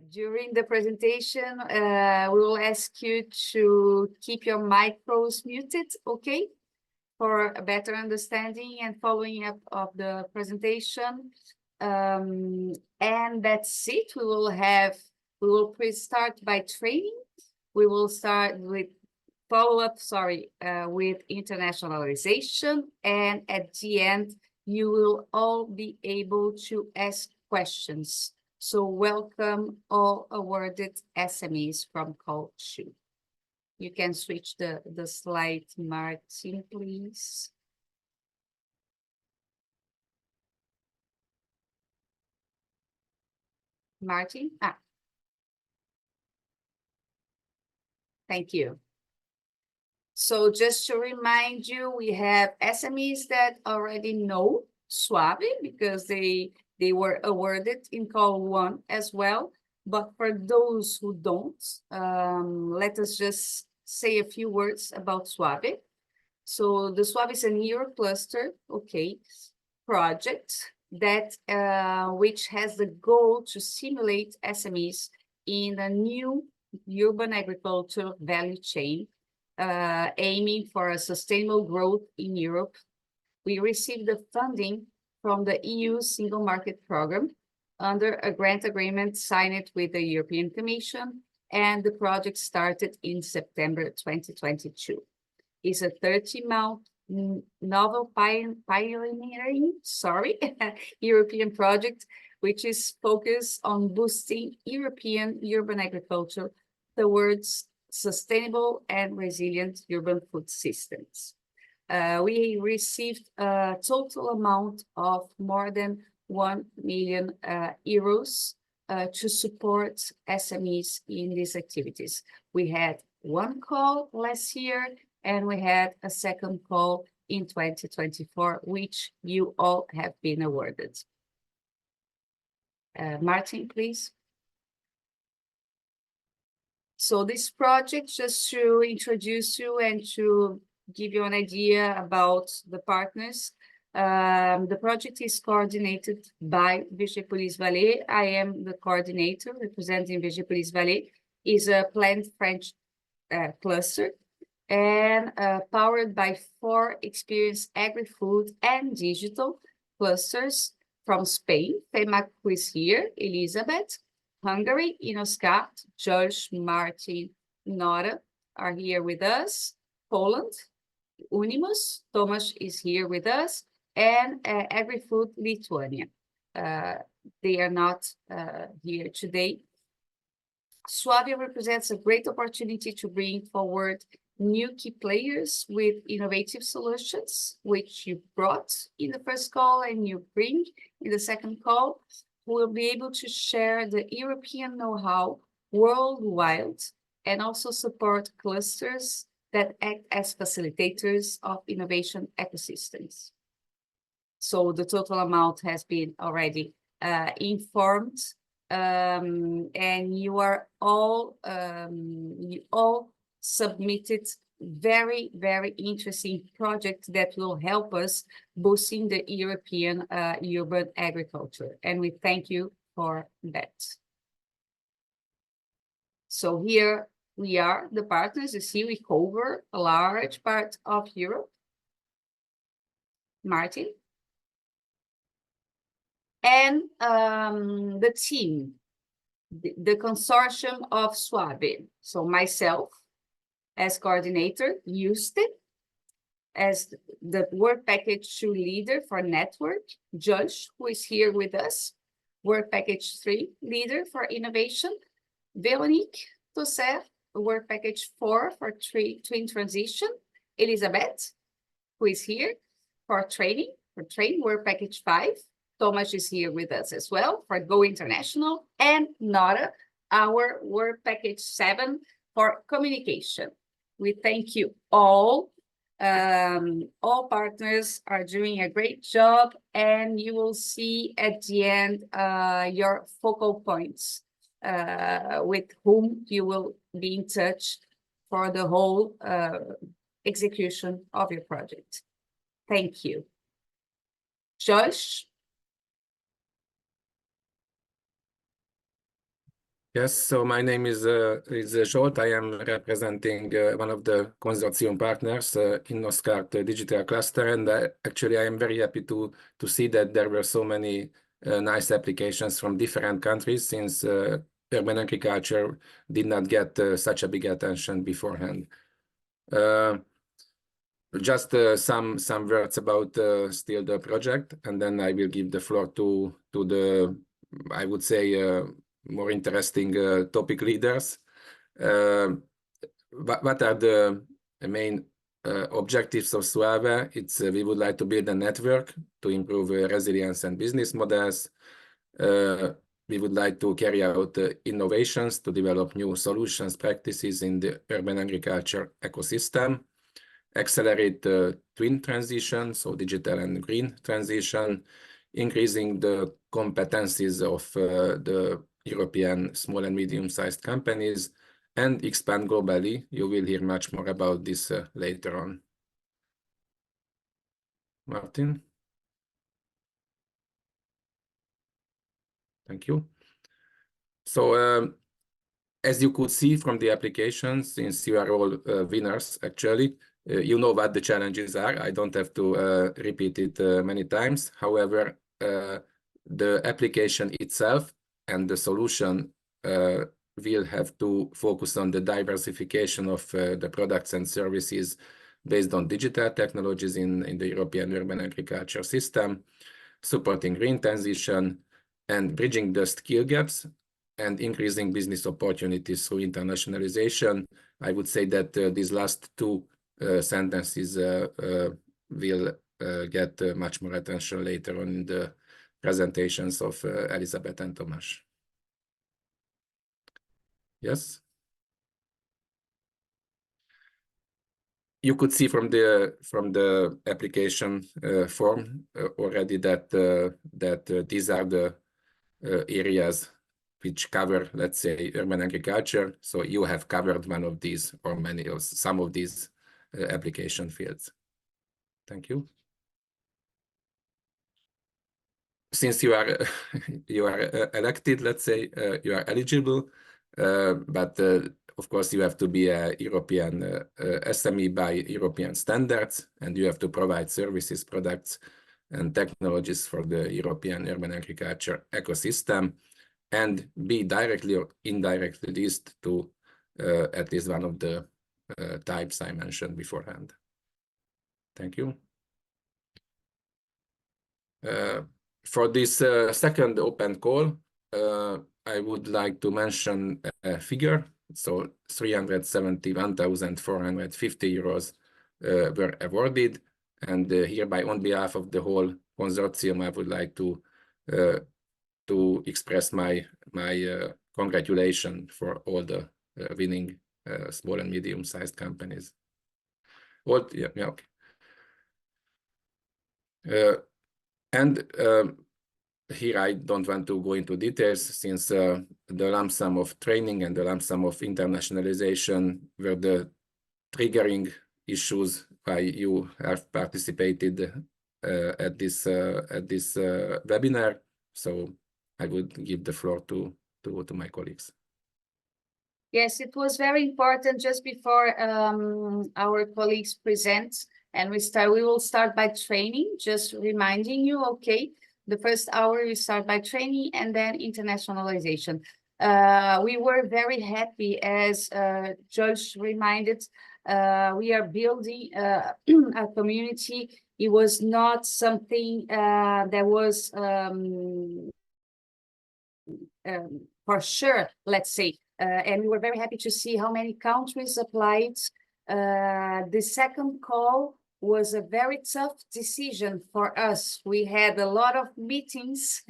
During the presentation, we will ask you to keep your micros muted, okay? For a better understanding and following up of the presentation. And that's it. We will start by training. We will start with follow-up, with internationalization. And at the end, you will all be able to ask questions. So welcome all awarded SMEs from Call 2. You can switch the slide, Martin, please. Martin? Thank you. So just to remind you, we have SMEs that already know SUAVE because they were awarded in Call 1 as well. But for those who don't, let us just say a few words about SUAVE. So the SUAVE is an EuroCluster, project that which has the goal to simulate SMEs in a new urban agriculture value chain, aiming for a sustainable growth in Europe. We received the funding from the EU Single Market Program under a grant agreement signed with the European Commission, and the project started in September 2022. It's a 30-month novel pioneering European project, which is focused on boosting European urban agriculture towards sustainable and resilient urban food systems. We received a total amount of more than 1 million euros to support SMEs in these activities. We had one call last year, and we had a second call in 2024, which you all have been awarded. Martin, please. So this project, just to introduce you and to give you an idea about the partners, the project is coordinated by VEGEPOLYS VALLEY. I am the coordinator representing VEGEPOLYS VALLEY. Is a plant French cluster and powered by 4 experienced agri-food and digital clusters from Spain. FEMAC, who is here, Elizabeth. Hungary, INNOSKART, Josh, Martin, Nora are here with us. Poland, UNIMOS, Tomasz is here with us, and AgriFood Lithuania. They are not here today. SUAVE represents a great opportunity to bring forward new key players with innovative solutions, which you brought in the first call and you bring in the second call. We will be able to share the European know-how worldwide and also support clusters that act as facilitators of innovation ecosystems. So the total amount has been already informed, and you all submitted very, very interesting project that will help us boosting the European urban agriculture, and we thank you for that. So here we are, the partners. You see, we cover a large part of Europe. Martin. And the team, the consortium of SUAVE. So myself, as coordinator, Houston, as the work package 2 leader for network, Josh, who is here with us, work package 3 leader for innovation, Veronique Tosser, work package 4 for twin transition, Elizabeth, who is here for training, work package 5, Tomasz is here with us as well for Go International, and Nora, our work package 7 for communication. We thank you all. All partners are doing a great job, and you will see at the end your focal points with whom you will be in touch for the whole execution of your project. Thank you. Josh? Yes, so my name is Zsolt. I am representing one of the consortium partners, INNOSKART Digital Cluster, and actually I am very happy to see that there were so many nice applications from different countries, since urban agriculture did not get such a big attention beforehand. Just some words about still the project, and then I will give the floor to the, I would say, more interesting topic leaders. What are the main objectives of SUAVE? It's we would like to build a network to improve resilience and business models. We would like to carry out innovations to develop new solutions, practices in the urban agriculture ecosystem, accelerate the twin transition, so digital and green transition, increasing the competencies of the European small and medium-sized companies, and expand globally. You will hear much more about this later on. Martin? Thank you. So as you could see from the application, since you are all winners, actually, you know what the challenges are. I don't have to repeat it many times. However, the application itself and the solution will have to focus on the diversification of the products and services based on digital technologies in the European urban agriculture system, supporting green transition and bridging the skill gaps and increasing business opportunities through internationalization. I would say that these last two sentences will get much more attention later on in the presentations of Elizabeth and Tomasz. Yes. You could see from the application form already that these are the areas which cover, let's say, urban agriculture. So you have covered one of these or many of some of these application fields. Thank you. Since you are elected, let's say, you are eligible, but of course you have to be a European SME by European standards, and you have to provide services, products, and technologies for the European urban agriculture ecosystem, and be directly or indirectly linked to at least one of the types I mentioned beforehand. Thank you. For this second open call, I would like to mention a figure. So 371,450 euros were awarded. And hereby, on behalf of the whole consortium, I would like to express my congratulations for all the winning small and medium-sized companies. Okay. And here I don't want to go into details, since the lump sum of training and the lump sum of internationalization were the triggering issues why you have participated at this webinar. So I would give the floor to my colleagues. Yes, it was very important. Just before our colleagues present and we will start by training, just reminding you, okay, the first hour we start by training and then internationalization. We were very happy, as Judge reminded, we are building a community. It was not something that was for sure, let's say. And we were very happy to see how many countries applied. The second call was a very tough decision for us. We had a lot of meetings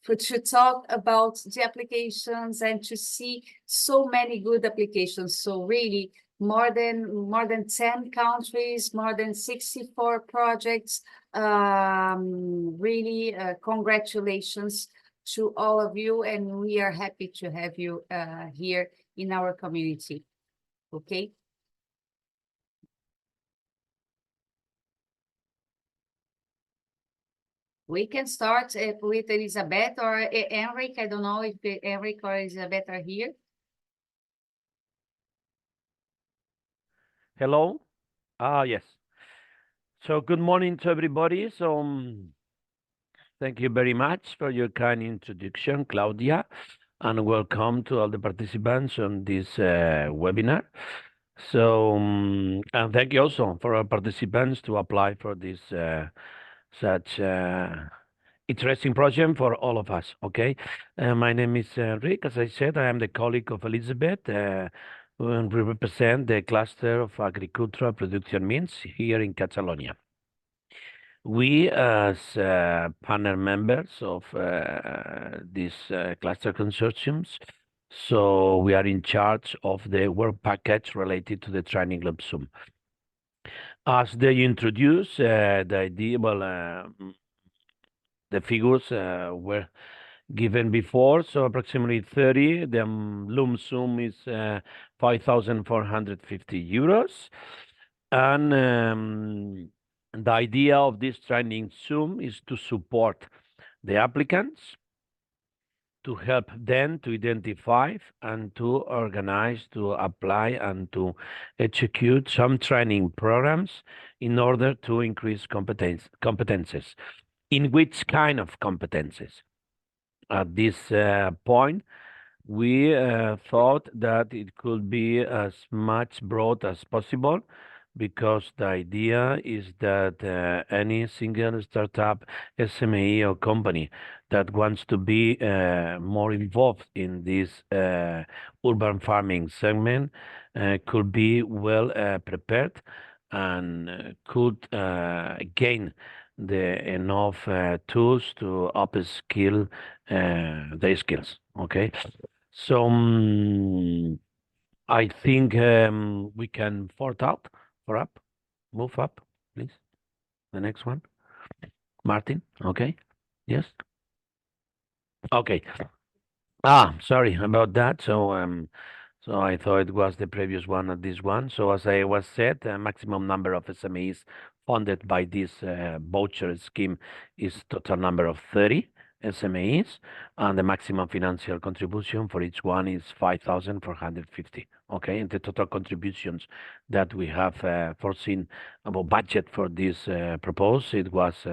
to talk about the applications and to see so many good applications. So really, more than 10 countries, more than 64 projects. Really, congratulations to all of you, and we are happy to have you here in our community. Okay. We can start with Elizabeth or Enric. I don't know if Enric or Elizabeth are here. Hello. Yes. So good morning to everybody. So thank you very much for your kind introduction, Claudia, and welcome to all the participants on this webinar. So and thank you also for our participants to apply for this such interesting project for all of us. Okay, my name is Rick. As I said, I am the colleague of Elizabeth. And we represent the cluster of agricultural production means here in Catalonia. We, as partner members of these cluster consortiums, so we are in charge of the work package related to the training lump sum. As they introduce the idea, well, the figures were given before, so approximately 30. The lump sum is 5,450 euros. And the idea of this training sum is to support the applicants, to help them to identify and to organize, to apply and to execute some training programs in order to increase competences. In which kind of competences? At this point, we thought that it could be as much broad as possible, because the idea is that any single startup, SME or company that wants to be more involved in this urban farming segment could be well prepared and could gain the enough tools to upskill their skills. Okay, so I think we can move up, please. The next one, Martin. Okay, yes. Okay. Sorry about that. So I thought it was the previous one at this one. So as I was said, the maximum number of SMEs funded by this voucher scheme is total number of 30 SMEs, and the maximum financial contribution for each one is 5,450. Okay, and the total contributions that we have foreseen about budget for this proposal, it was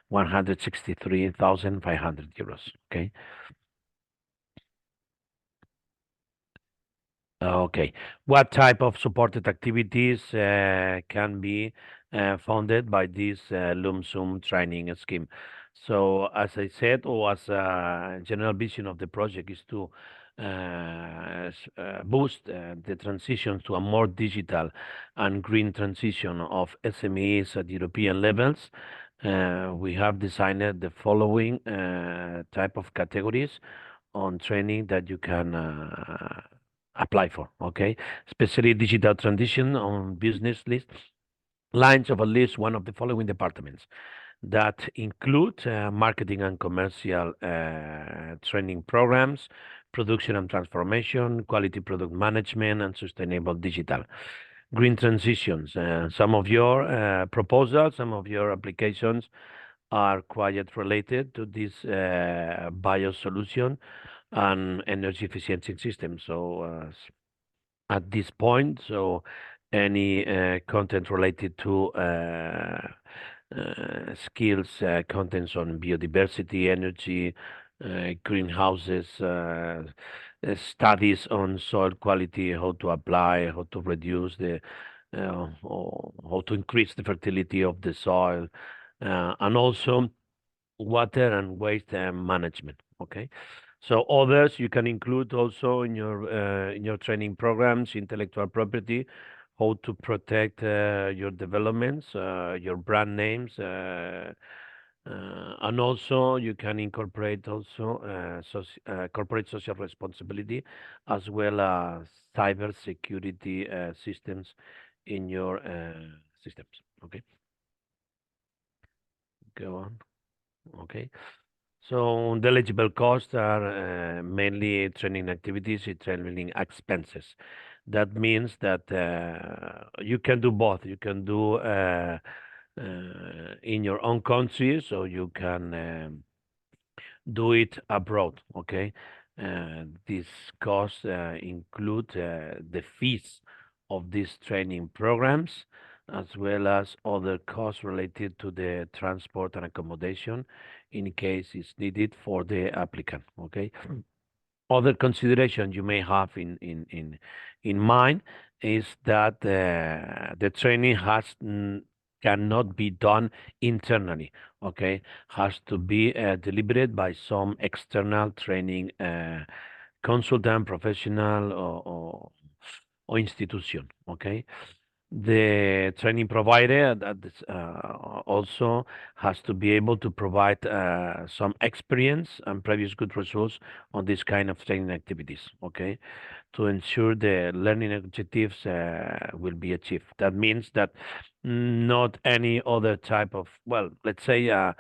163,500 euros. Okay. Okay. What type of supported activities can be funded by this lump sum training scheme? So, as I said, or as a general vision of the project is to boost the transition to a more digital and green transition of SMEs at European levels. We have designed the following type of categories on training that you can apply for. Okay, especially digital transition on business lines of at least one of the following departments that include marketing and commercial training programs, production and transformation, quality product management, and sustainable digital. Green transitions. Some of your proposals, some of your applications are quite related to this bio solution and energy efficiency system. So at this point, so any content related to skills, contents on biodiversity, energy, greenhouses, studies on soil quality, how to apply, how to reduce the, or how to increase the fertility of the soil, and also water and waste management. Okay, so others you can include also in your training programs, intellectual property, how to protect your developments, your brand names, and also you can incorporate also corporate social responsibility, as well as cyber security systems in your systems. Okay, go on. Okay. So the eligible costs are mainly training activities and training expenses. That means that you can do both. You can do in your own country, so you can do it abroad. Okay, these costs include the fees of these training programs, as well as other costs related to the transport and accommodation in case it's needed for the applicant. Okay. Other consideration you may have in mind is that the training cannot be done internally. Okay, has to be delivered by some external training consultant, professional, or institution. Okay, the training provider that also has to be able to provide some experience and previous good results on this kind of training activities. Okay, to ensure the learning objectives will be achieved. That means that not any other type of, well, let's say a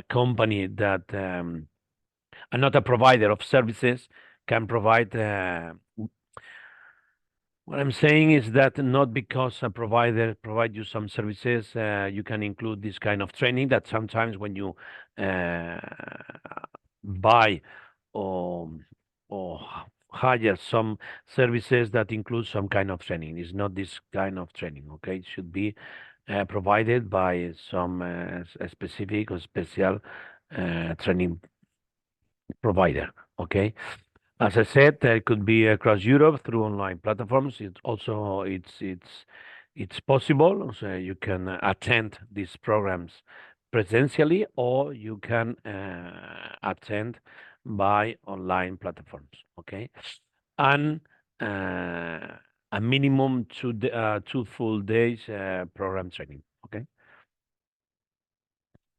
company that and not a provider of services can provide. What I'm saying is that not because a provider provide you some services, you can include this kind of training. That sometimes when you buy or hire some services that include some kind of training, it's not this kind of training. Okay, it should be provided by some specific or special training provider. Okay. As I said, it could be across Europe through online platforms. It's possible. So you can attend these programs presentially, or you can attend by online platforms. Okay, and a minimum 2 full days program training. Okay,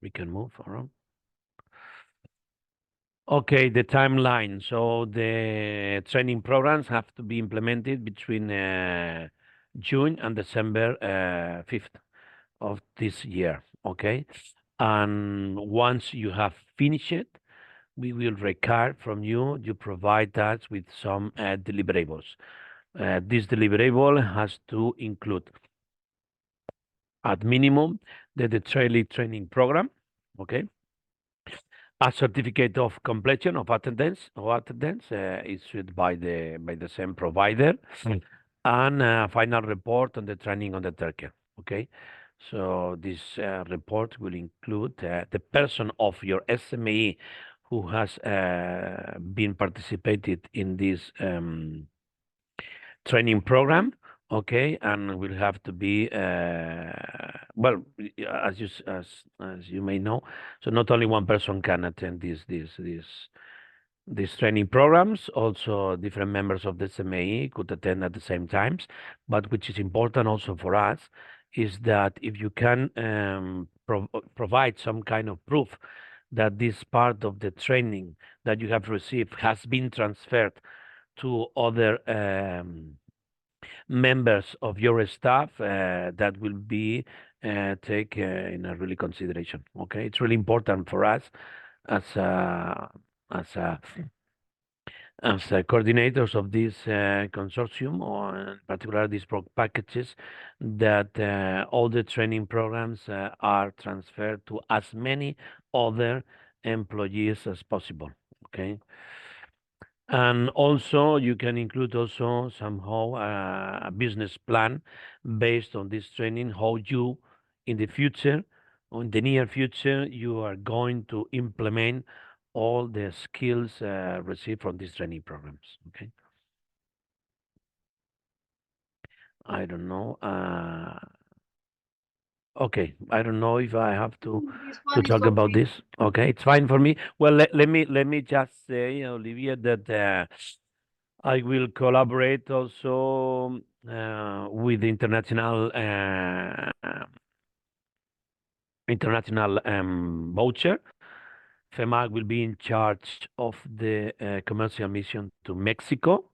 we can move around. Okay, the timeline. So the training programs have to be implemented between June and December 5th of this year. Okay, and once you have finished it, we will require from you. You provide us with some deliverables. This deliverable has to include, at minimum, the training program. Okay, a certificate of completion of attendance issued by the same provider, and a final report on the training undertaken. Okay, so this report will include the person of your SME who has been participated in this training program. Okay, and will have to be well, as you may know. So not only one person can attend these training programs. Also, different members of the SME could attend at the same times. But which is important also for us is that if you can provide some kind of proof that this part of the training that you have received has been transferred to other members of your staff, that will be take in a really consideration. Okay, it's really important for us as coordinators of this consortium, or in particular these packages, that all the training programs are transferred to as many other employees as possible. Okay. And also, you can include also somehow a business plan based on this training, how you, in the future, or in the near future, you are going to implement all the skills received from these training programs. Okay. I don't know. Okay, I don't know if I have to talk about this. Okay, it's fine for me. Well, let me just say, Olivia, that I will collaborate also with the international voucher. FEMAC will be in charge of the commercial mission to Mexico.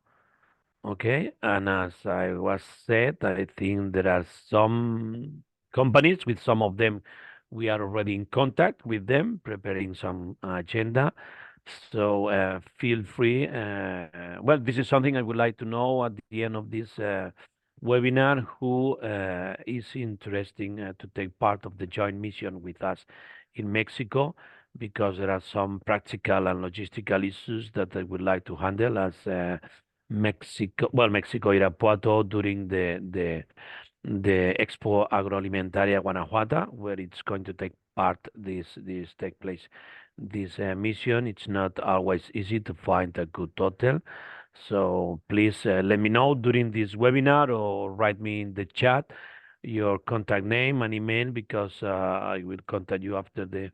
Okay, and as I was said, I think there are some companies, with some of them we are already in contact with them, preparing some agenda. So feel free. Well, this is something I would like to know at the end of this webinar who is interesting to take part of the joint mission with us in Mexico, because there are some practical and logistical issues that I would like to handle as Mexico Irapuato during the Expo Agroalimentaria Guanajuato, where it's going to take part this mission. It's not always easy to find a good hotel. So please let me know during this webinar or write me in the chat your contact name and email, because I will contact you after the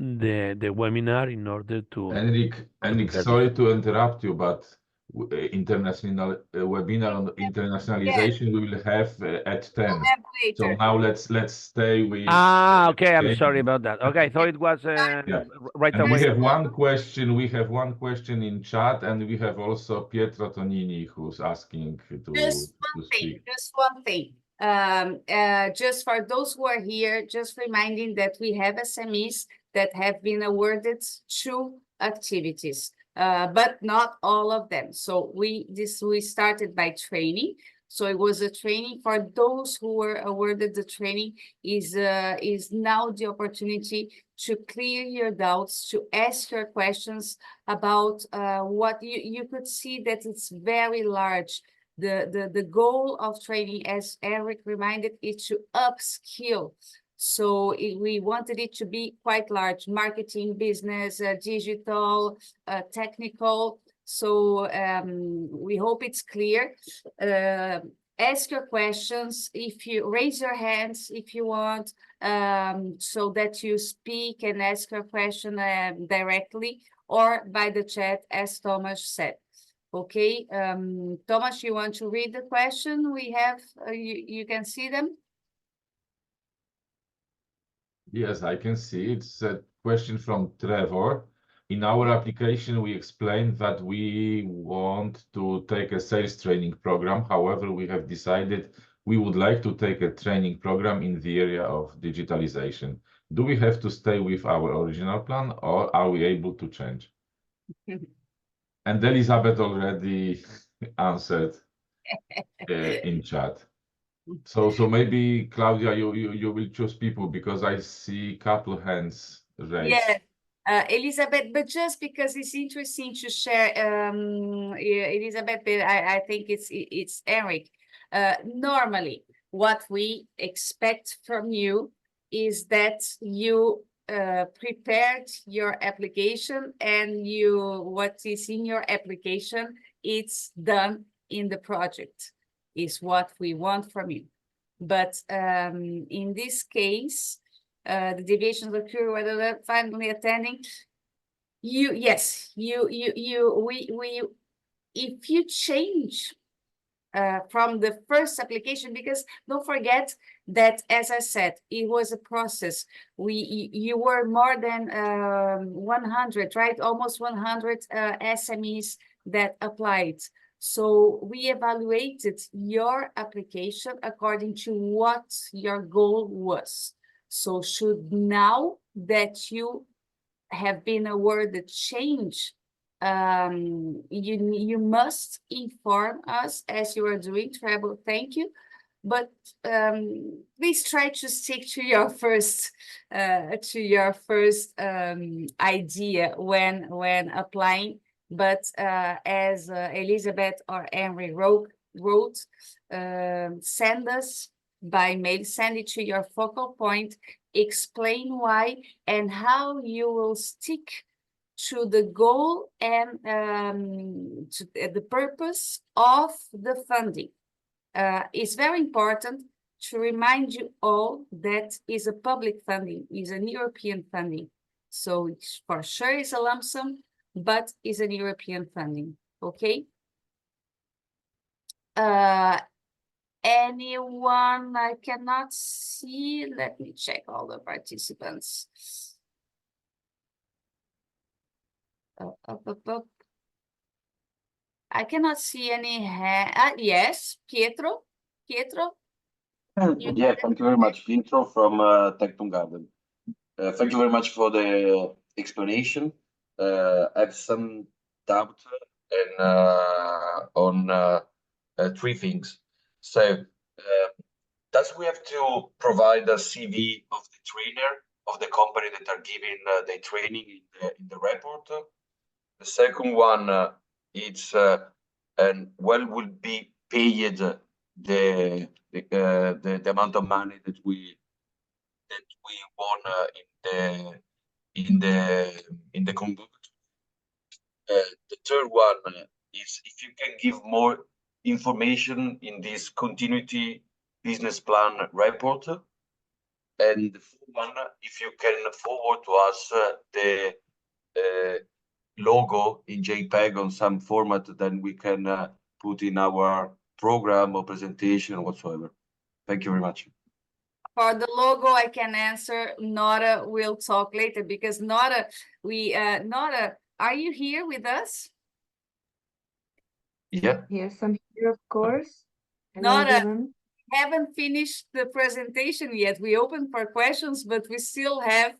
webinar in order to. Enric, sorry to interrupt you, but international webinar on internationalization we will have at 10. So now let's stay with. Okay. I'm sorry about that. Okay, I thought it was right and away. We have one question. We have one question in chat, and we have also Pietro Tonini who's asking to speak. Just one thing. Just for those who are here, just reminding that we have SMEs that have been awarded 2 activities, but not all of them. So we started by training. So it was a training for those who were awarded. The training is now the opportunity to clear your doubts, to ask your questions about what you could see that it's very large. The goal of training, as Eric reminded, is to upskill. So we wanted it to be quite large: marketing, business, digital, technical. So we hope it's clear. Ask your questions. If you raise your hands, if you want, so that you speak and ask your question directly, or by the chat, as Thomas said. Okay, Thomas, you want to read the question? We have, you can see them? Yes, I can see. It's a question from Trevor. In our application, we explained that we want to take a sales training program. However, we have decided we would like to take a training program in the area of digitalization. Do we have to stay with our original plan, or are we able to change? And Elizabeth already answered in chat. So maybe Claudia, you will choose people, because I see a couple of hands raised. Yeah, Elizabeth, but just because it's interesting to share, Elizabeth, but I think it's Eric. Normally, what we expect from you is that you prepared your application, and what is in your application, it's done in the project, is what we want from you. But in this case, the deviations occur whether they're finally attending. If you change from the first application, because don't forget that, as I said, it was a process. You were more than 100, right? Almost 100 SMEs that applied. So we evaluated your application according to what your goal was. So should now that you have been awarded change, you must inform us as you are doing. Trevor, thank you. But please try to stick to your first idea when applying. But as Elizabeth or Henry wrote, send us by mail, send it to your focal point, explain why and how you will stick to the goal and to the purpose of the funding. It's very important to remind you all that is a public funding, is an European funding. So it's for sure it's a lump sum, but it's an European funding, okay? Anyone? I cannot see. Let me check all the participants. I cannot see any hand. Yes, Pietro. Yeah, thank you very much, Pietro from Tectum Garden. Thank you very much for the explanation. I have some doubt on 3 things. So does we have to provide a CV of the trainer of the company that are giving the training in the report? The second one, it's and when will be paid the amount of money that we won in the convert. The third one is if you can give more information in this continuity business plan report. And the fourth one, if you can forward to us the logo in JPEG on some format, then we can put in our program or presentation whatsoever. Thank you very much. For the logo, I can answer. Nora will talk later because Nora, Nora, are you here with us? Yeah. Yes, I'm here, of course. Hello, Nora, everyone. haven't finished the presentation yet. We open for questions, but we still have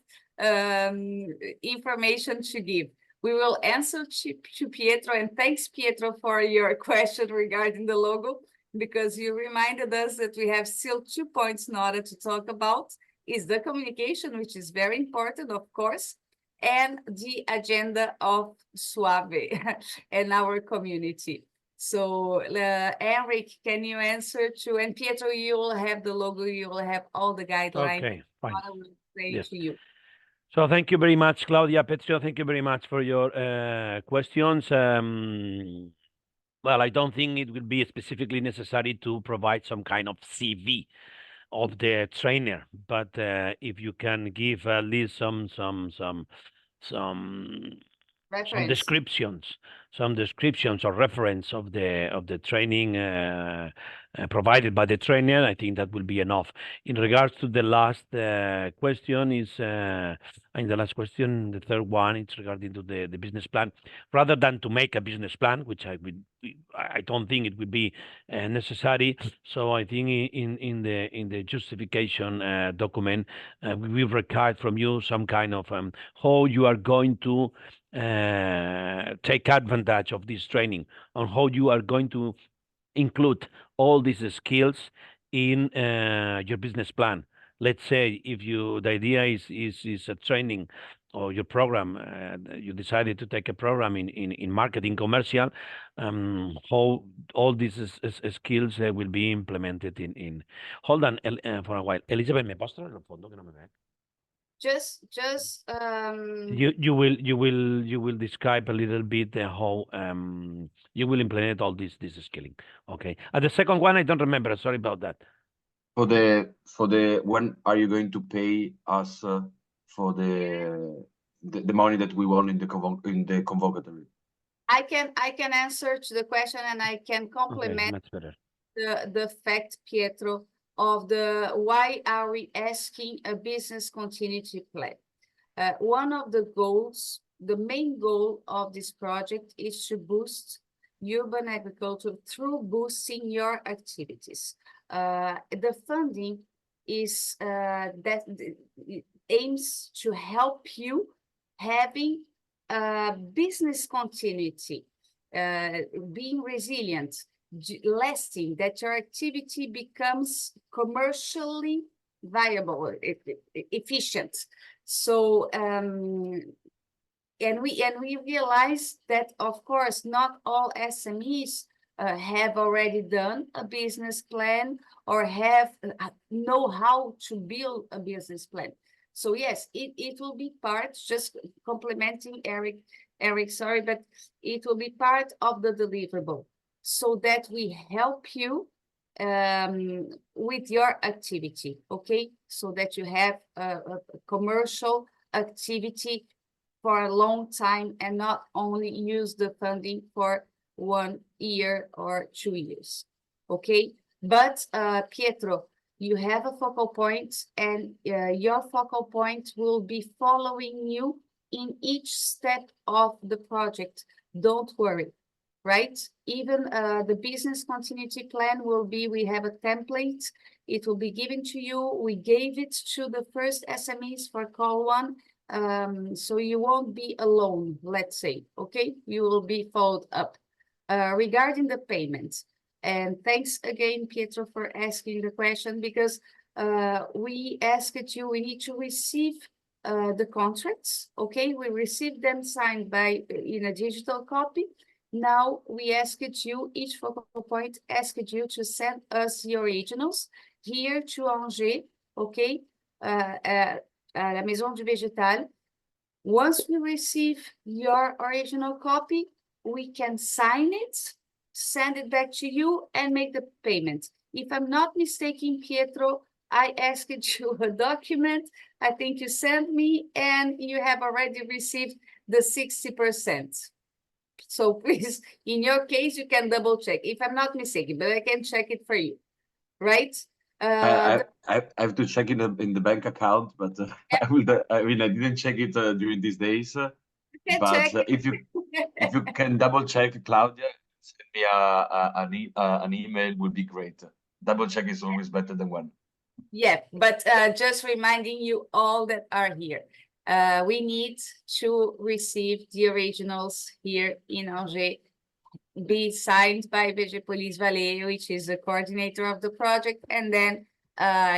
information to give. We will answer to Pietro, and thanks, Pietro, for your question regarding the logo, because you reminded us that we have still 2 points in order to talk about, is the communication, which is very important, of course, and the agenda of SUAVE and our community. So, Henrik, can you answer to, and Pietro, you will have the logo, you will have all the guidelines. Okay, fine. I will say Yes. to you. So thank you very much, Claudia, Petro. Thank you very much for your questions. Well, I don't think it will be specifically necessary to provide some kind of CV of the trainer, but if you can give at least some Reference. some descriptions or reference of the training provided by the trainer, I think that will be enough. In regards to the last question is, and the last question, the third one, it's regarding to the business plan. Rather than to make a business plan, which I don't think it would be necessary. So I think in the justification document, we required from you some kind of how you are going to take advantage of this training, on how you are going to include all these skills in your business plan. Let's say if the idea is a training or your program, you decided to take a program in marketing commercial, how all these skills will be implemented in. Hold on for a while. Elizabeth, ¿me pasas el fondo que no me ve? Just You will describe a little bit how you will implement all this skilling. Okay. And the second one I don't remember. Sorry about that. For the when are you going to pay us for the money that we won in the convocatory? I can answer to the question, and I can complement much better. the fact, Pietro, of the why are we asking a business continuity plan. One of the goals, the main goal of this project is to boost urban agriculture through boosting your activities. The funding is that it aims to help you having business continuity, being resilient, lasting, that your activity becomes commercially viable, efficient. So, and we realize that, of course, not all SMEs have already done a business plan or know how to build a business plan. So yes, it will be part, just complementing Eric, sorry, but it will be part of the deliverable, so that we help you with your activity, okay? So that you have a commercial activity for a long time and not only use the funding for 1 year or 2 years, okay? But Pietro, you have a focal point, and your focal point will be following you in each step of the project. Don't worry, right? Even the business continuity plan will be, we have a template, it will be given to you. We gave it to the first SMEs for call 1, so you won't be alone, let's say, okay? You will be followed up. Regarding the payments, And thanks again, Pietro, for asking the question, because we asked you, we need to receive the contracts, okay? We received them signed in a digital copy. Now we asked you, each focal point asked you to send us the originals here to Angers, okay? À la Maison du Végétal. Once we receive your original copy, we can sign it, send it back to you, and make the payment. If I'm not mistaken, Pietro, I asked you a document, I think you sent me, and you have already received the 60%. So please, in your case, you can double check, if I'm not mistaken, but I can check it for you, right? I have to check in the bank account, but I didn't check it during these days. But if you can double check, Claudia, send me an email would be great. Double check is always better than one. Yeah, but just reminding you all that are here, we need to receive the originals here in Angers, be signed by VEGEPOLYS VALLEY, which is the coordinator of the project, and then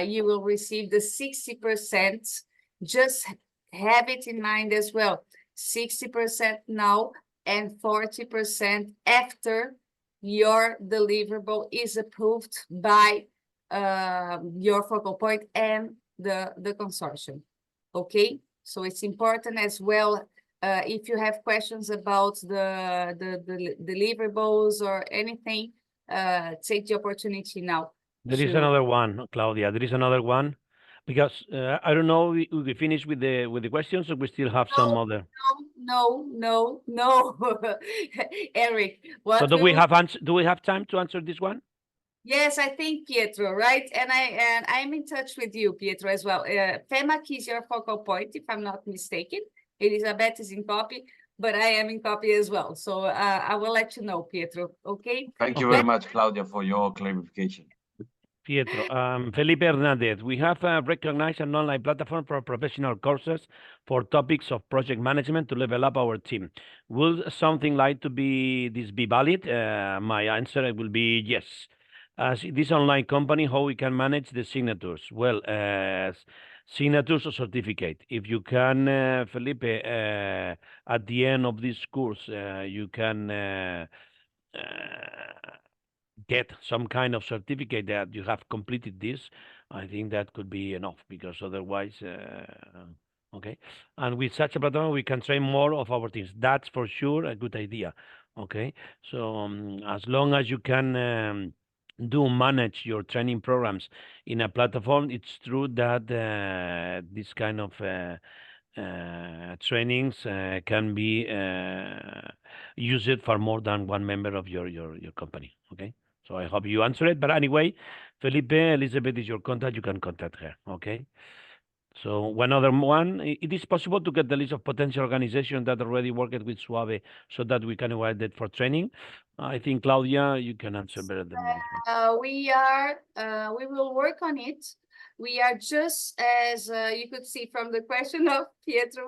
you will receive the 60%. Just have it in mind as well, 60% now and 40% after your deliverable is approved by your focal point and the consortium, okay? So it's important as well, if you have questions about the deliverables or anything, take the opportunity now. There is another one, Claudia. There is another one, because I don't know. We finished with the questions, or we still have some other. No, Eric. What So do we have time to answer this one? Yes, I think Pietro, right? And I'm in touch with you, Pietro, as well. FEMAC is your focal point, if I'm not mistaken. Elizabeth is in copy, but I am in copy as well. So I will let you know, Pietro, okay? Thank you very much, Claudia, for your clarification. Pietro, Felipe Hernandez, we have recognized an online platform for professional courses for topics of project management to level up our team. Will something like this be valid? My answer will be yes. As this online company, how we can manage the signatures? Well, signatures or certificate. If you can, Felipe, at the end of this course, you can get some kind of certificate that you have completed this, I think that could be enough, because otherwise, okay. And with such a platform, we can train more of our teams. That's for sure a good idea, okay? So as long as you can manage your training programs in a platform, it's true that this kind of trainings can be used for more than one member of your company, okay? So I hope you answer it. But anyway, Felipe, Elizabeth is your contact. You can contact her, okay? So one other one, it is possible to get the list of potential organizations that already worked with SUAVE so that we can invite it for training. I think, Claudia, you can answer better than me. We will work on it. We are just, as you could see from the question of Pietro,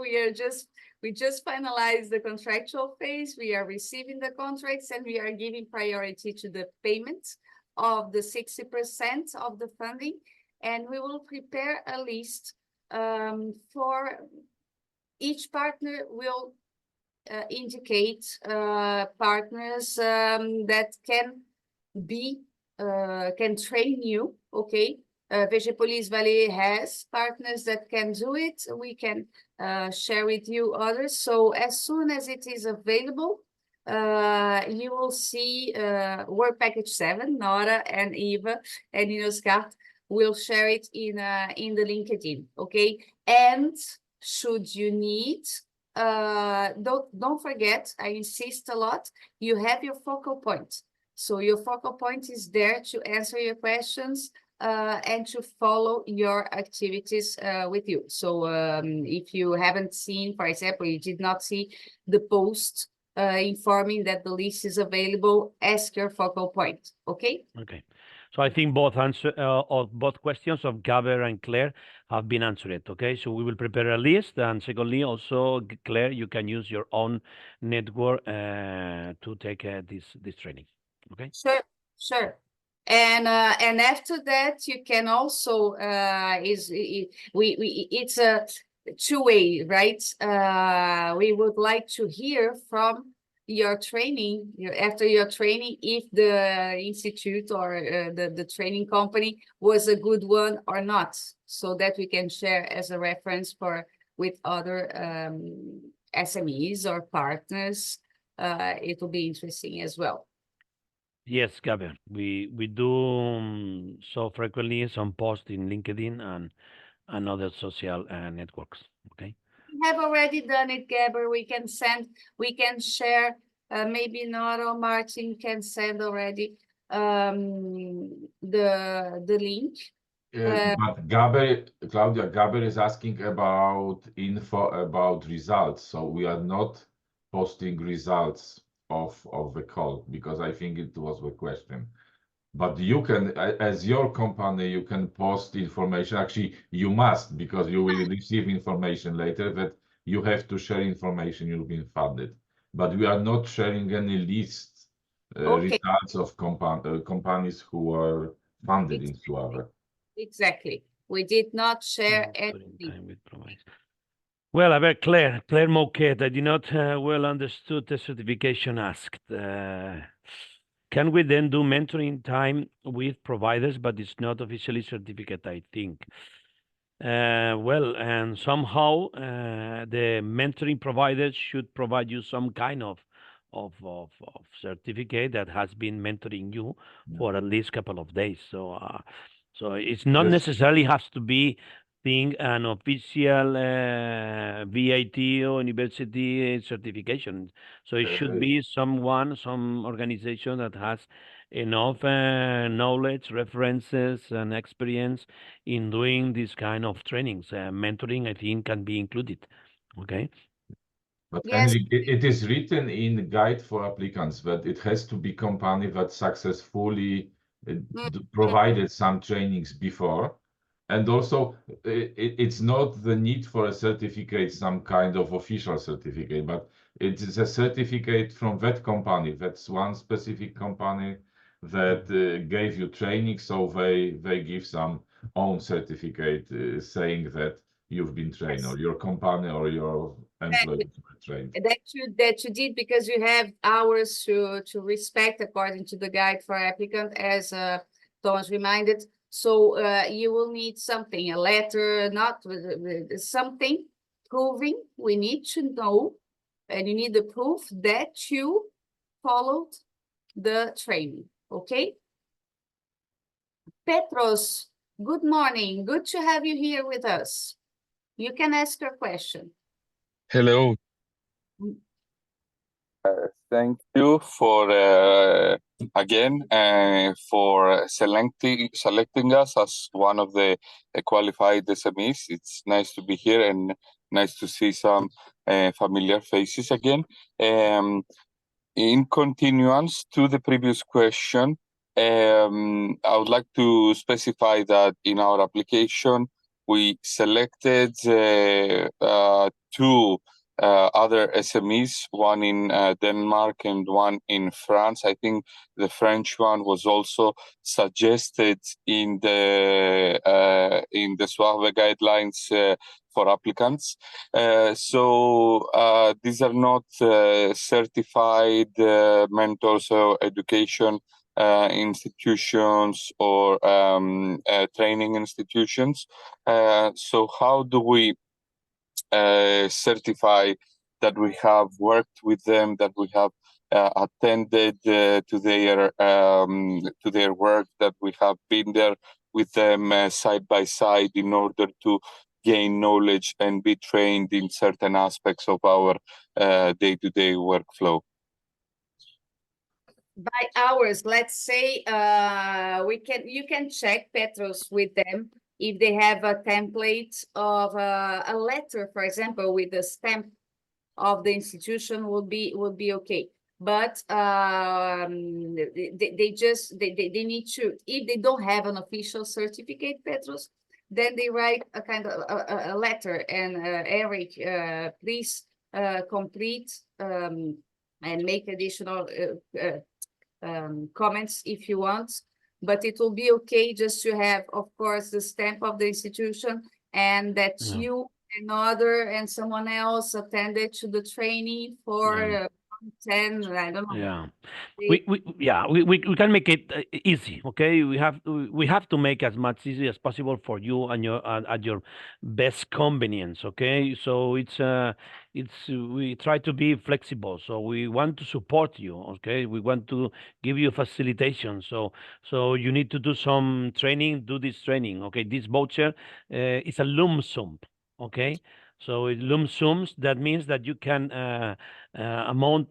we just finalized the contractual phase. We are receiving the contracts, and we are giving priority to the payment of the 60% of the funding. And we will prepare a list for each partner. Will indicate partners that can train you, okay? VEGEPOLYS VALLEY has partners that can do it. We can share with you others. So as soon as it is available, you will see Work Package 7, Nora and Eva and INNOSKART will share it in the LinkedIn, okay? And should you need, don't forget, I insist a lot, you have your focal point. So your focal point is there to answer your questions and to follow your activities with you. So if you haven't seen, for example, you did not see the post informing that the list is available, ask your focal point, okay? Okay. So I think both questions of Gaber and Claire have been answered, okay? So we will prepare a list, and secondly, also, Claire, you can use your own network to take this training, okay? Sure. Sure. And after that, you can also it's a two-way, right? We would like to hear from your training, after your training, if the institute or the training company was a good one or not, so that we can share as a reference with other SMEs or partners. It will be interesting as well. Yes, Gabriel, we do so frequently some posts in LinkedIn and other social networks. Okay. We have already done it, Gabriel. We can share. Maybe not all. Martin can send already the link. But Claudia, Gabriel is asking about info about results. So we are not posting results of the call, because I think it was the question. But you can, as your company, you can post information. Actually, you must, because you will receive information later that you have to share information you've been funded. But we are not sharing any list results of companies who are funded in SUAVE. Exactly. We did not share anything. Well, a very Claire Moquet, I did not well understood the certification asked. Can we then do mentoring time with providers, but it's not officially certificate, I think. Well, and somehow the mentoring providers should provide you some kind of certificate that has been mentoring you for at least a couple of days. So it's not necessarily has to be an official VAT or university certification. So it should be some organization that has enough knowledge, references, and experience in doing this kind of trainings. Mentoring, I think, can be included. Okay. But Henrik, it is written in the guide for applicants that it has to be company that successfully provided some trainings before. And also, it's not the need for a certificate, some kind of official certificate, but it is a certificate from that company. That's one specific company that gave you training, so they give some own certificate saying that you've been trained, or your company or your employees were trained. That you did, because you have hours to respect according to the guide for applicant, as Thomas reminded. So you will need something, a letter, not something proving. We need to know, and you need the proof that you followed the training. Okay. Petros, good morning. Good to have you here with us. You can ask your question. Hello. Thank you for again for selecting us as one of the qualified SMEs. It's nice to be here and nice to see some familiar faces again. In continuance to the previous question, I would like to specify that in our application we selected two other SMEs, one in Denmark and one in France. I think the French one was also suggested in the SUAVE guidelines for applicants. So these are not certified mentors or education institutions or training institutions. So how do we certify that we have worked with them, that we have attended to their work, that we have been there with them side by side in order to gain knowledge and be trained in certain aspects of our day-to-day workflow? By hours, let's say, you can check, Petros, with them if they have a template of a letter, for example, with the stamp of the institution would be okay. But they need to, if they don't have an official certificate, Petros, then they write a kind of a letter, and Eric, please complete and make additional comments if you want, but it will be okay just to have, of course, the stamp of the institution and that you and someone else attended to the training for 10, I don't know. Yeah. We can make it easy. Okay, we have to make as much easy as possible for you and your at your best convenience. Okay, so we try to be flexible. So we want to support you. Okay, we want to give you facilitation. So you need to do some training. Do this training. Okay, this voucher is a lump sum. Okay. So it lump sums, that means that you can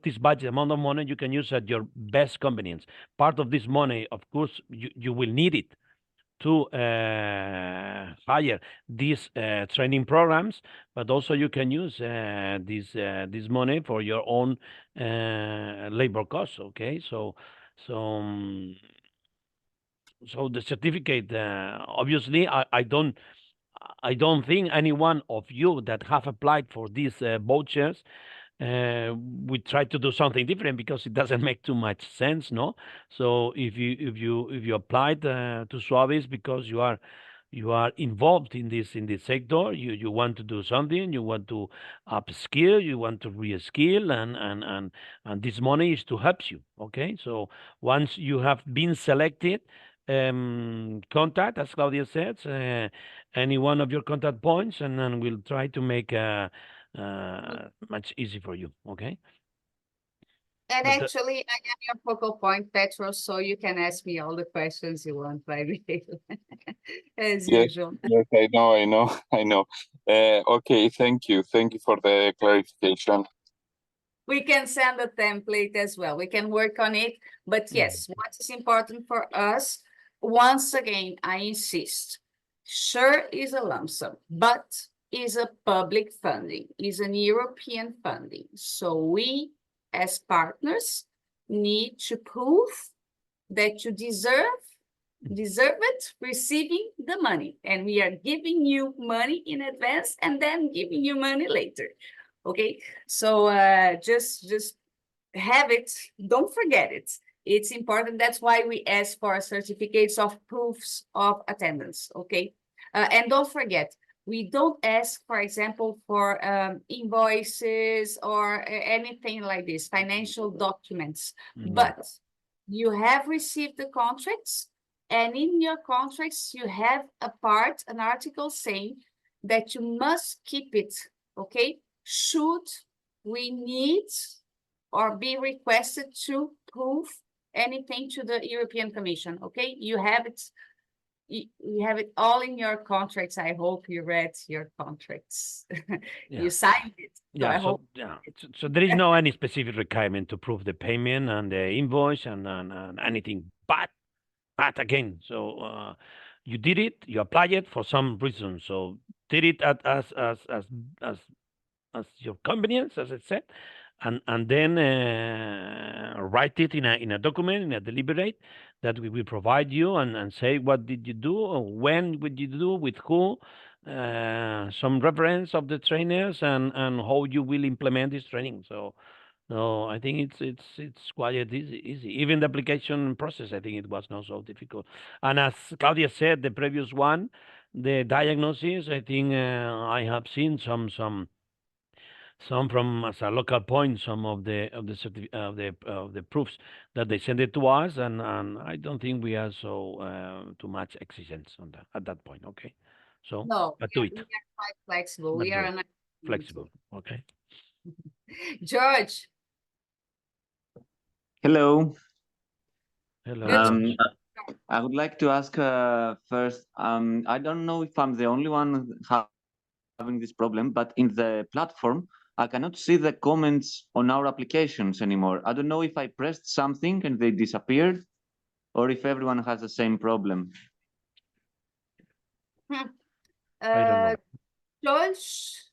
this budget amount of money you can use at your best convenience. Part of this money, of course, you will need it to hire these training programs, but also you can use this money for your own labor costs. Okay, so the certificate, obviously, I don't think any one of you that have applied for these vouchers we try to do something different because it doesn't make too much sense, no? So if you applied to SUAVE because you are involved in this sector, you want to do something, you want to upskill, you want to reskill, and this money is to help you. Okay, so once you have been selected, contact, as Claudia said, any one of your contact points, and then we'll try to make much easy for you. Okay. And But actually, I am your focal point, Petros, so you can ask me all the questions you want by mail, as usual. Yes, I know. Okay, thank you for the clarification. We can send a template as well. We can work on it. But yes, what is important for us, once again, I insist, sure is a lump sum, but is a public funding, is an European funding. So we, as partners, need to prove that you deserve it, receiving the money. And we are giving you money in advance and then giving you money later. Okay, so just have it, don't forget it. It's important. That's why we ask for certificates of proofs of attendance. Okay, and don't forget, we don't ask, for example, for invoices or anything like this, financial documents, but you have received the contracts, and in your contracts, you have an article saying that you must keep it, okay? Should we need or be requested to prove anything to the European Commission, okay? You have it. You have it all in your contracts. I hope you read your contracts. You signed it. So so there is no any specific requirement to prove the payment and the invoice and anything. But again, so you did it. You applied it for some reason. So did it as your convenience, as I said, and then write it in a document, in a deliberate, that we will provide you and say what did you do, when would you do, with who, some reference of the trainers and how you will implement this training. So I think it's quite easy. Even the application process, I think it was not so difficult. And as Claudia said, the previous one, the diagnosis, I think I have seen some from as a local point, some of the proofs that they send it to us, and I don't think we are so too much exigent on that at that point. Okay, so no, but do it. We are quite flexible. But we are flexible. Okay. George. Hello. Hello. I would like to ask first. I don't know if I'm the only one having this problem, but in the platform, I cannot see the comments on our applications anymore. I don't know if I pressed something and they disappeared, or if everyone has the same problem. I don't know. George,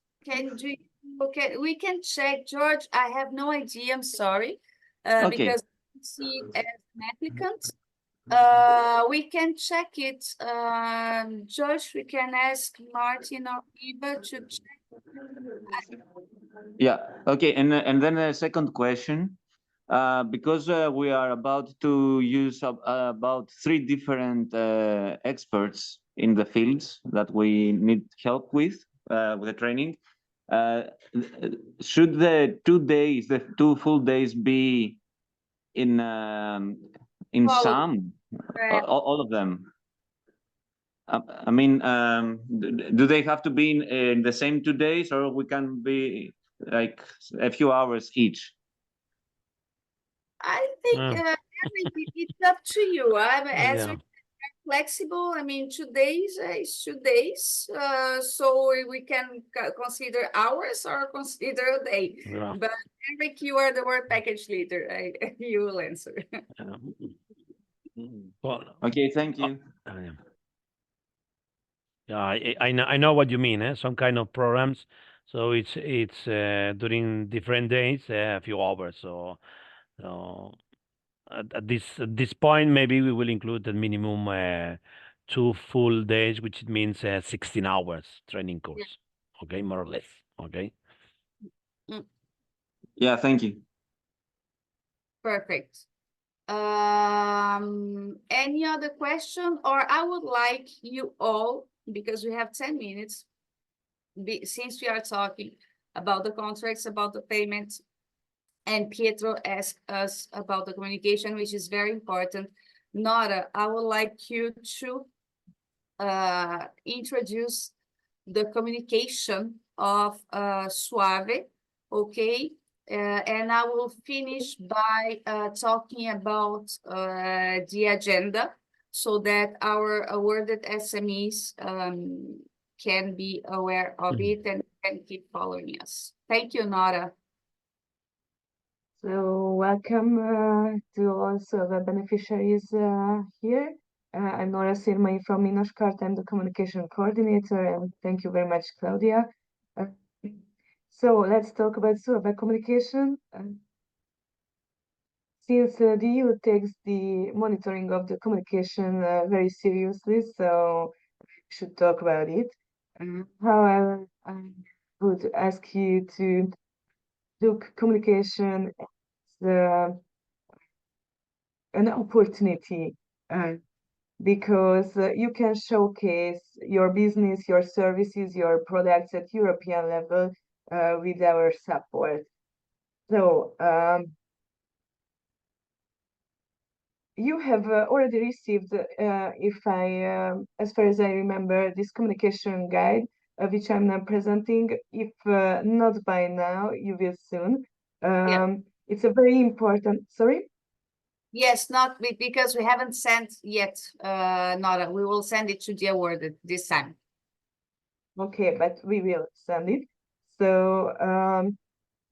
we can check. George, I have no idea. I'm sorry, Okay. because I see it as an applicant. We can check it. George, we can ask Martin or Eva to check. Yeah. Okay. And then the second question. because we are about to use about 3 different experts in the fields that we need help with the training. Should the 2 days, the 2 full days, be in some, all of them? I mean, do they have to be in the same 2 days, or we can be like a few hours each? I think it's up to you. As we flexible. I mean, 2 days is 2 days. So we can consider hours or consider a day. Yeah. But Henrik, you are the work package leader. You will answer. Well, okay, thank you. Yeah, I know what you mean. Some kind of programs. So it's during different days, a few hours. So at this point, maybe we will include the minimum 2 full days, which means 16 hours training course. Okay, more or less. Okay. Yeah, thank you. Perfect. Any other question? Or I would like you all, because we have 10 minutes, since we are talking about the contracts, about the payments, and Pietro asked us about the communication, which is very important. Nora, I would like you to introduce the communication of SUAVE, okay? And I will finish by talking about the agenda so that our awarded SMEs can be aware of it and can keep following us. Thank you, Nora. So welcome to also the beneficiaries here. I'm Nora Sirmai from INNOSKART. I'm the communication coordinator, and thank you very much, Claudia. So let's talk about SUAVE communication. Since the EU takes the monitoring of the communication very seriously, so we should talk about it. However, I would ask you to look communication as an opportunity because you can showcase your business, your services, your products at European level with our support. So you have already received, as far as I remember, this communication guide, which I'm now presenting. If not by now, you will soon. It's a very important, sorry? Yes, not because we haven't sent yet, Nora. We will send it to the awarded this time. Okay, but we will send it. So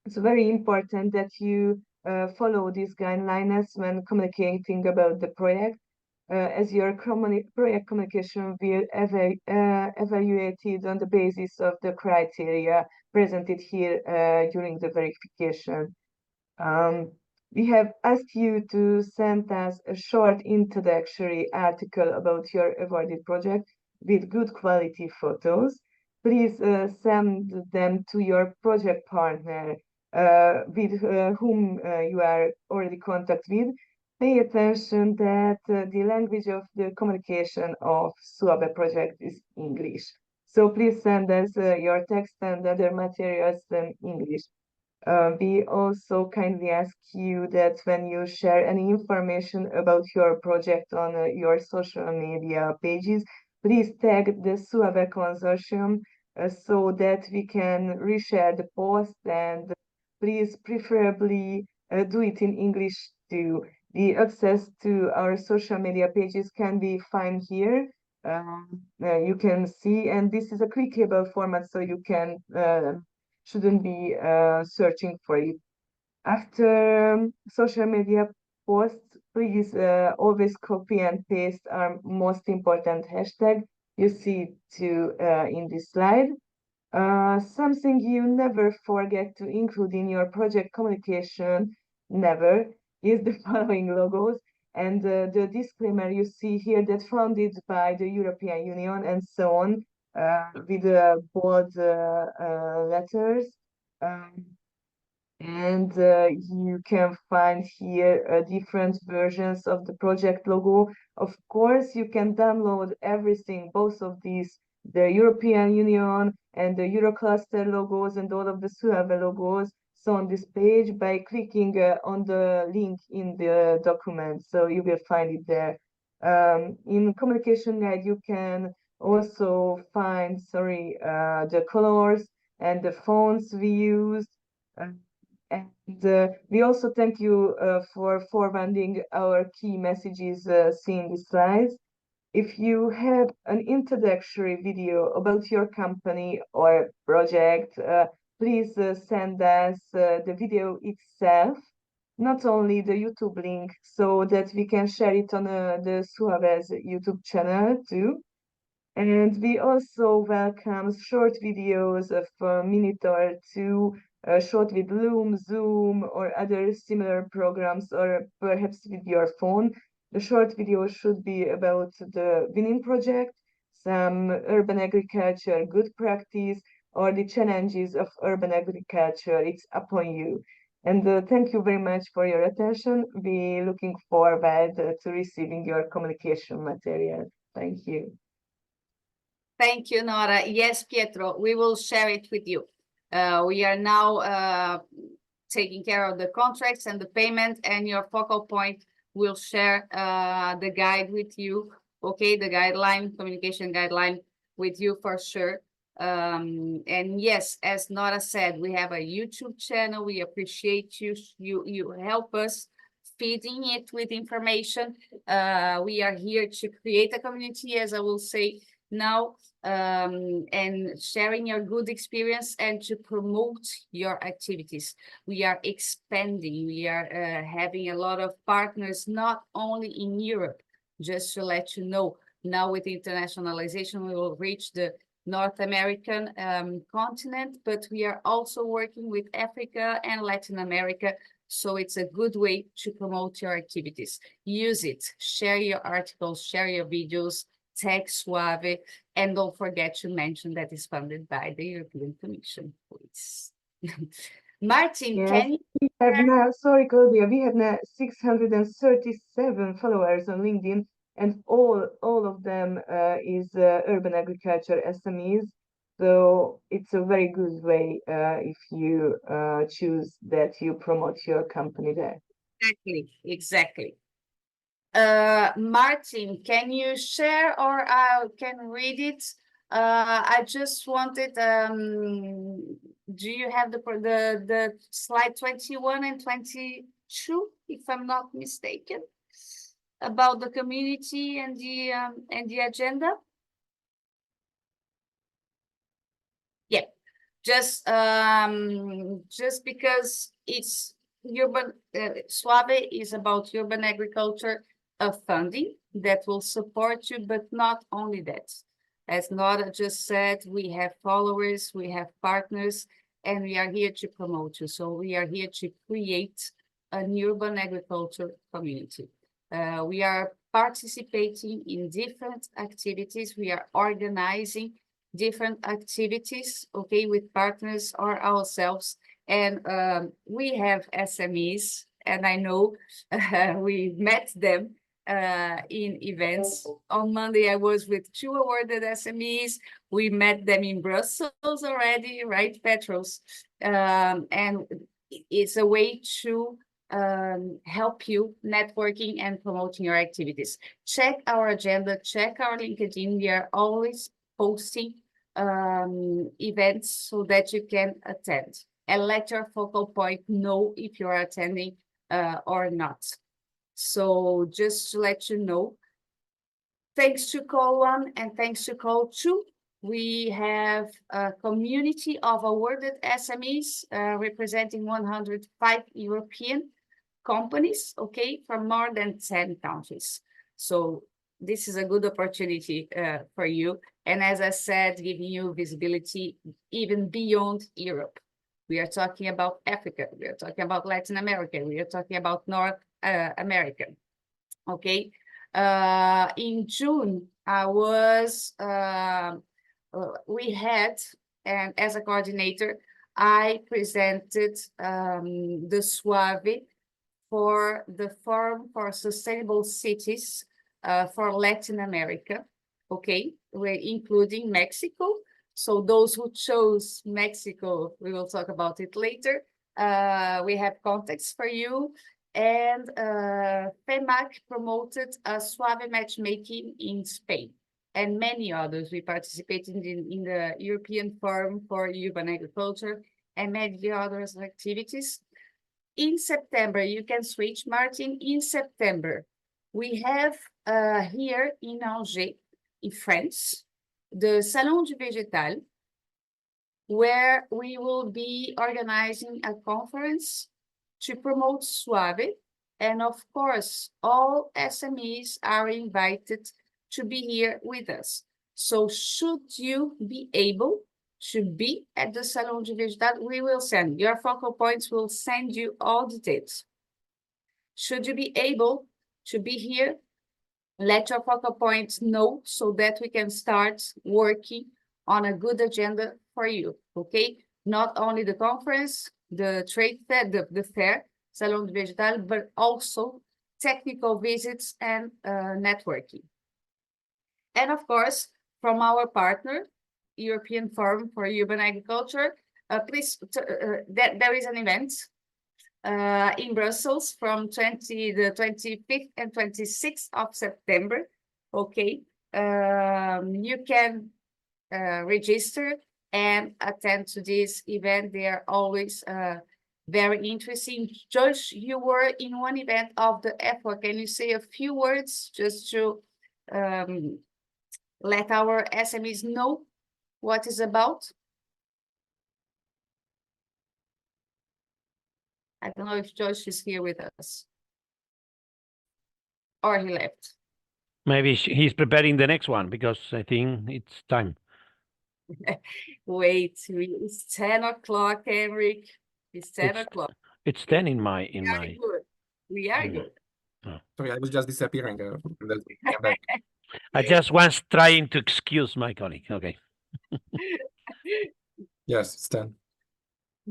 it's very important that you follow these guidelines when communicating about the project, as your project communication will evaluated on the basis of the criteria presented here during the verification. We have asked you to send us a short introductory article about your awarded project with good quality photos. Please send them to your project partner with whom you are already in contact with. Pay attention that the language of the communication of SUAVE project is English. So please send us your text and other materials in English. We also kindly ask you that when you share any information about your project on your social media pages, please tag the SUAVE Consortium so that we can reshare the post, and please preferably do it in English too. The access to our social media pages can be found here. You can see, and this is a clickable format, so you can shouldn't be searching for it. After social media posts, please always copy and paste our most important hashtag. You see too in this slide. Something you never forget to include in your project communication, never, is the following logos and the disclaimer you see here that funded by the European Union and so on, with bold letters. And you can find here different versions of the project logo. Of course, you can download everything, both of these, the European Union and the EuroCluster logos and all of the SUAVE logos. So on this page, by clicking on the link in the document, so you will find it there. In communication guide, you can also find, the colors and the fonts we used. And we also thank you for forwarding our key messages seen in the slides. If you have an introductory video about your company or project, please send us the video itself, not only the YouTube link, so that we can share it on the SUAVE's YouTube channel too. And we also welcome short videos of a minute or two, short with Loom, Zoom, or other similar programs, or perhaps with your phone. The short video should be about the winning project, some urban agriculture good practice, or the challenges of urban agriculture. It's upon you. And thank you very much for your attention. We're looking forward to receiving your communication material. Thank you. Thank you, Nora. Yes, Pietro, we will share it with you. We are now taking care of the contracts and the payment, and your focal point will share the guide with you. Okay, the guideline, communication guideline with you for sure. And yes, as Nora said, we have a YouTube channel. We appreciate you. You help us feeding it with information. We are here to create a community, as I will say now, and sharing your good experience and to promote your activities. We are expanding. We are having a lot of partners, not only in Europe, just to let you know. Now with internationalization, we will reach the North American continent, but we are also working with Africa and Latin America. So it's a good way to promote your activities. Use it, share your articles, share your videos, tag SUAVE, and don't forget to mention that it's funded by the European Commission, please. Martin, Yes, can you... we have now, sorry, Claudia, we have now 637 followers on LinkedIn, and all of them is urban agriculture SMEs. So it's a very good way if you choose that you promote your company there. Exactly. Martin, can you share, or I can read it? I just wanted, do you have the slide 21 and 22, if I'm not mistaken, about the community and the agenda? Yeah, just because it's urban, SUAVE is about urban agriculture, funding that will support you, but not only that. As Nora just said, we have followers, we have partners, and we are here to promote you. So we are here to create an urban agriculture community. We are participating in different activities. We are organizing different activities, okay, with partners or ourselves. And we have SMEs, and I know we met them in events. On Monday, I was with 2 awarded SMEs. We met them in Brussels already, right, Petros? And it's a way to help you networking and promoting your activities. Check our agenda, check our LinkedIn. We are always posting events so that you can attend, and let your focal point know if you are attending or not. So just to let you know, thanks to call 1 and thanks to call 2, we have a community of awarded SMEs representing 105 European companies, okay, from more than 10 countries. So this is a good opportunity for you. And as I said, giving you visibility even beyond Europe. We are talking about Africa, we are talking about Latin America, we are talking about North America, okay? In June, I was, we had, and as a coordinator, I presented the SUAVE for the Forum for Sustainable Cities for Latin America, okay? We're including Mexico. So those who chose Mexico, we will talk about it later. We have contacts for you. And FEMAC promoted a SUAVE matchmaking in Spain and many others. We participated in the European Forum for Urban Agriculture and many other activities. In September, you can switch, Martin, in September. We have here in Angers, in France, the Salon du Végétal, where we will be organizing a conference to promote SUAVE. And of course, all SMEs are invited to be here with us. So should you be able to be at the Salon du Végétal, we will send your focal points, will send you all details. Should you be able to be here, let your focal points know so that we can start working on a good agenda for you, okay? Not only the conference, the trade fair, the fair, Salon du Végétal, but also technical visits and networking. And of course, from our partner, European Forum for Urban Agriculture, there is an event in Brussels from the 25th and 26th of September, okay? You can register and attend to this event. They are always very interesting. Josh, you were in one event of the FEMAC. Can you say a few words just to let our SMEs know what it's about? I don't know if Josh is here with us or he left. Maybe he's preparing the next one because I think it's time. Wait, it's 10 o'clock, Henrik. It's 10 o'clock. It's 10 in my. Good. We are good. Oh. Sorry, I was just disappearing. I just was trying to excuse my colleague. Okay. Yes, it's 10.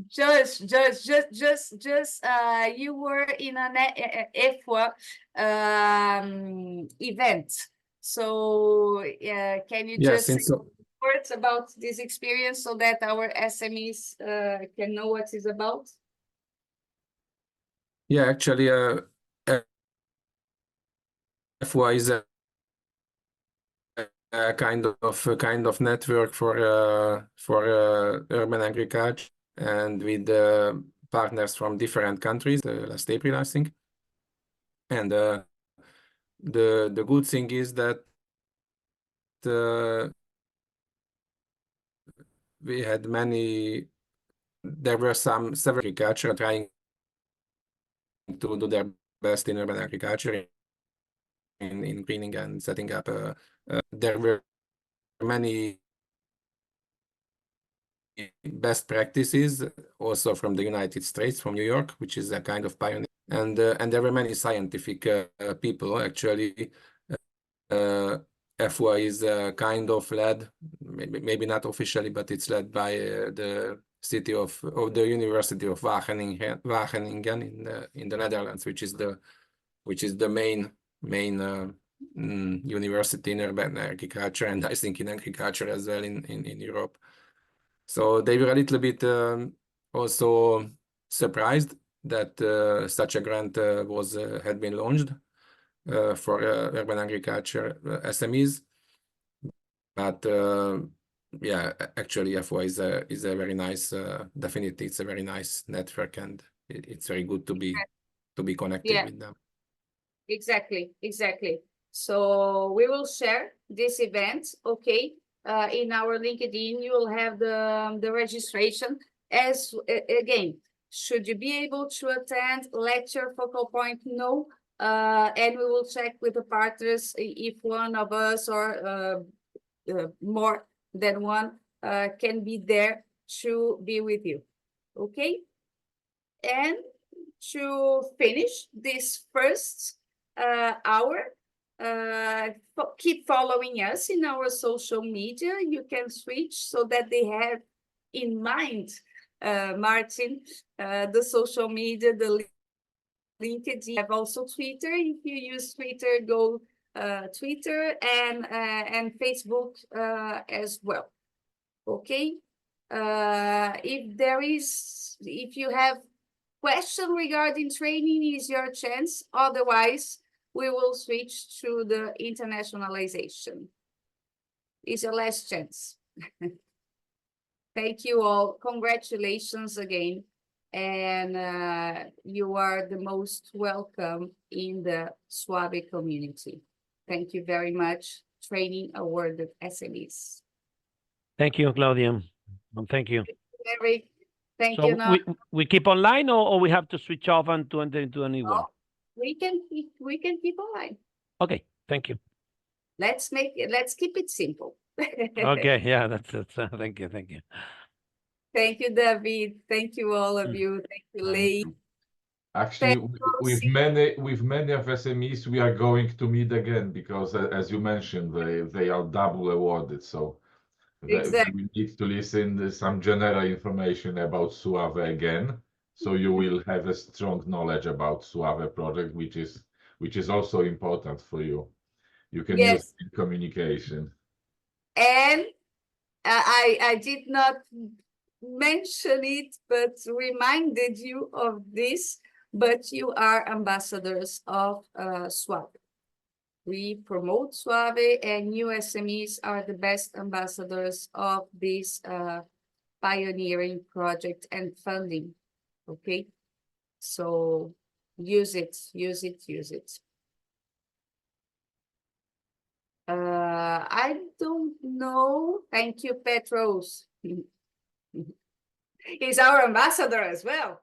Just you were in an FEMAC event. So can you just say words about this experience so that our SMEs can know what it's about? Yeah, actually, FEMAC is a kind of network for urban agriculture, and with partners from different countries. Last April, I think. And the good thing is that we had there were several agriculture trying to do their best in urban agriculture, in greening and setting up. There were many best practices also from the United States, from New York, which is a kind of pioneer. And there were many scientific people actually. FEMAC is kind of led, maybe not officially, but it's led by the city of the University of Wageningen in the Netherlands, which is the main university in urban agriculture, and I think in agriculture as well in Europe. So they were a little bit also surprised that such a grant had been launched for urban agriculture SMEs, but yeah, actually FEMAC is a very nice, definitely it's a very nice network, and it's very good to be connected with them. Exactly. So we will share this event, okay? In our LinkedIn, you will have the registration. As again, should you be able to attend, let your focal point know, and we will check with the partners if one of us or more than one can be there to be with you, okay? And to finish this first hour, keep following us in our social media. You can switch so that they have in mind Martin, the social media, the LinkedIn, have also Twitter. If you use Twitter, go Twitter and Facebook as well. Okay. If you have question regarding training, is your chance. Otherwise, we will switch to the internationalization. It's your last chance. Thank you all. Congratulations again. And you are the most welcome in the SUAVE community. Thank you very much. Training awarded SMEs. Thank you, Claudia. Thank you. Eric, thank So you. we keep online, or we have to switch off and to enter into a new one? We can keep online. Okay, thank you. Let's keep it simple. Okay, yeah, that's thank you. Thank you, David. Thank you, all of you. Thank you, Leigh. Actually, with many of SMEs, we are going to meet again because, as you mentioned, they are double awarded. So exactly. we need to listen to some general information about SUAVE again. So you will have a strong knowledge about SUAVE project, which is also important for you. You can use it in communication. And I did not mention it, but reminded you of this, but you are ambassadors of SUAVE. We promote SUAVE, and you SMEs are the best ambassadors of this pioneering project and funding. Okay, so use it. I don't know. Thank you, Petros. He's our ambassador as well.